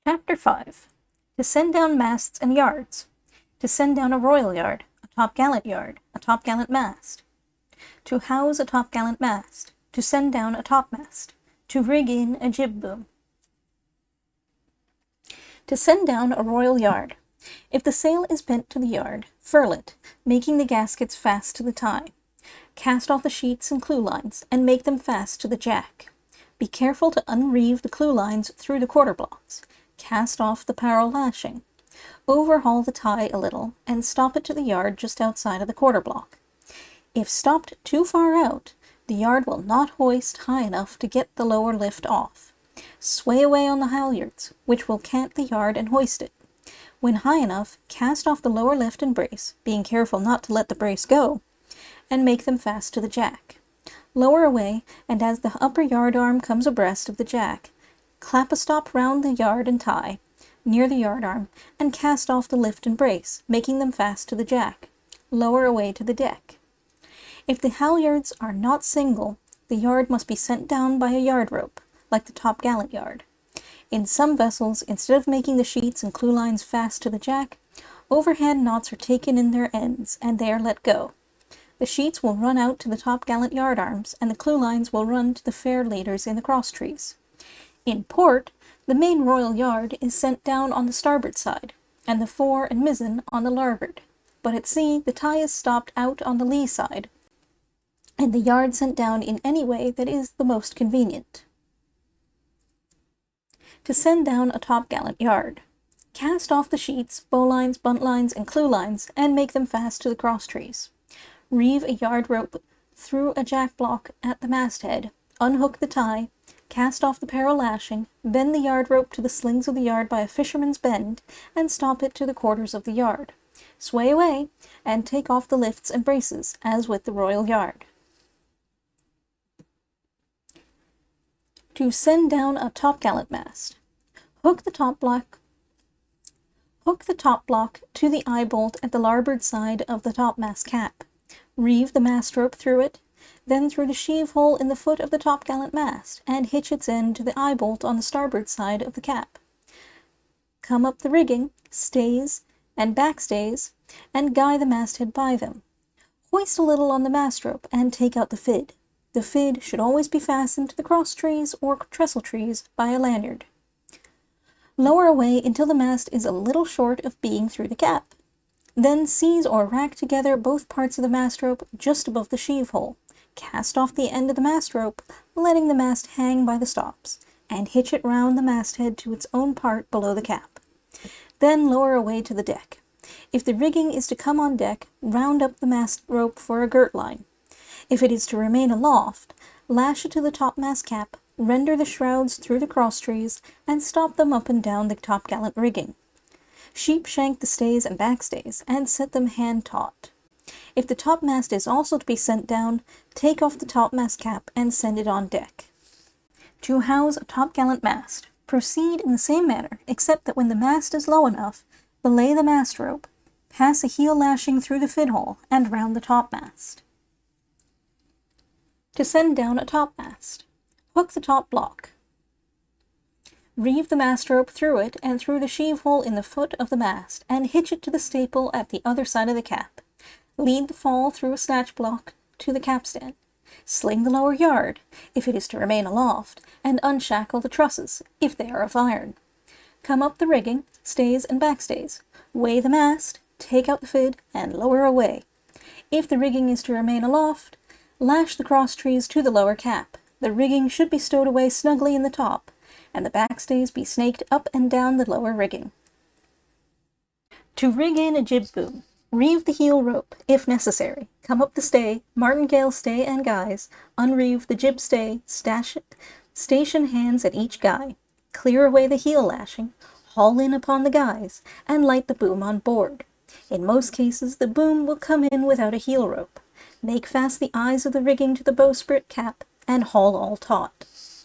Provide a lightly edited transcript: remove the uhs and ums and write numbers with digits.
Chapter 5. To send down masts and yards. To send down a royal yard, a topgallant mast. To house a topgallant mast. To send down a topmast. To rig in a jib boom. To send down a royal yard. If the sail is bent to the yard, furl it, making the gaskets fast to the tie. Cast off the sheets and clewlines, and make them fast to the jack. Be careful to unreeve the clewlines through the quarter blocks. Cast off the parrel lashing. Overhaul the tie a little, and stop it to the yard just outside of the quarter block. If stopped too far out, the yard will not hoist high enough to get the lower lift off. Sway away on the halyards, which will cant the yard and hoist it. When high enough, cast off the lower lift and brace, being careful not to let the brace go, and make them fast to the jack. Lower away, and as the upper yard arm comes abreast of the jack, clap a stop round the yard and tie, near the yard arm, and cast off the lift and brace, making them fast to the jack. Lower away to the deck. If the halyards are not single, the yard must be sent down by a yard rope, like the topgallant yard. In some vessels, instead of making the sheets and clewlines fast to the jack, overhand knots are taken in their ends, and they are let go. The sheets will run out to the topgallant yard arms, and the clewlines will run to the fair leaders in the cross trees. In port, the main royal yard is sent down on the starboard side, and the fore and mizzen on the larboard. But at sea, the tie is stopped out on the lee side, and the yard sent down in any way that is the most convenient. To send down a topgallant yard. Cast off the sheets, bowlines, buntlines, and clewlines, and make them fast to the cross trees. Reeve a yard rope through a jack block at the masthead, unhook the tie, cast off the parrel lashing, bend the yard rope to the slings of the yard by a fisherman's bend, and stop it to the quarters of the yard. Sway away, and take off the lifts and braces, as with the royal yard. To send down a topgallant mast. Hook the top block to the eye bolt at the larboard side of the topmast cap. Reeve the mast rope through it, then through the sheave hole in the foot of the topgallant mast, and hitch its end to the eye bolt on the starboard side of the cap. Come up the rigging, stays, and backstays, and guy the masthead by them. Hoist a little on the mast rope, and take out the fid. The fid should always be fastened to the cross trees or trestle trees by a lanyard. Lower away until the mast is a little short of being through the cap. Then seize or rack together both parts of the mast rope just above the sheave hole. Cast off the end of the mast rope, letting the mast hang by the stops, and hitch it round the masthead to its own part below the cap. Then lower away to the deck. If the rigging is to come on deck, round up the mast rope for a girt line. If it is to remain aloft, lash it to the topmast cap, render the shrouds through the cross trees, and stop them up and down the topgallant rigging. Sheep shank the stays and backstays, and set them hand-taut. If the topmast is also to be sent down, take off the topmast cap and send it on deck. To house a topgallant mast. Proceed in the same manner, except that when the mast is low enough, belay the mast rope, pass a heel lashing through the fid hole, and round the topmast. To send down a topmast. Hook the top block. Reeve the mast rope through it and through the sheave hole in the foot of the mast, and hitch it to the staple at the other side of the cap. Lead the fall through a snatch block to the capstan. Sling the lower yard, if it is to remain aloft, and unshackle the trusses, if they are of iron. Come up the rigging, stays and backstays. Weigh the mast, take out the fid, and lower away. If the rigging is to remain aloft, lash the cross trees to the lower cap. The rigging should be stowed away snugly in the top, and the backstays be snaked up and down the lower rigging. To rig in a jib boom. Reeve the heel rope, if necessary. Come up the stay, martingale stay and guys, unreeve the jib stay, station hands at each guy. Clear away the heel lashing, haul in upon the guys, and light the boom on board. In most cases, the boom will come in without a heel rope. Make fast the eyes of the rigging to the bowsprit cap, and haul all taut.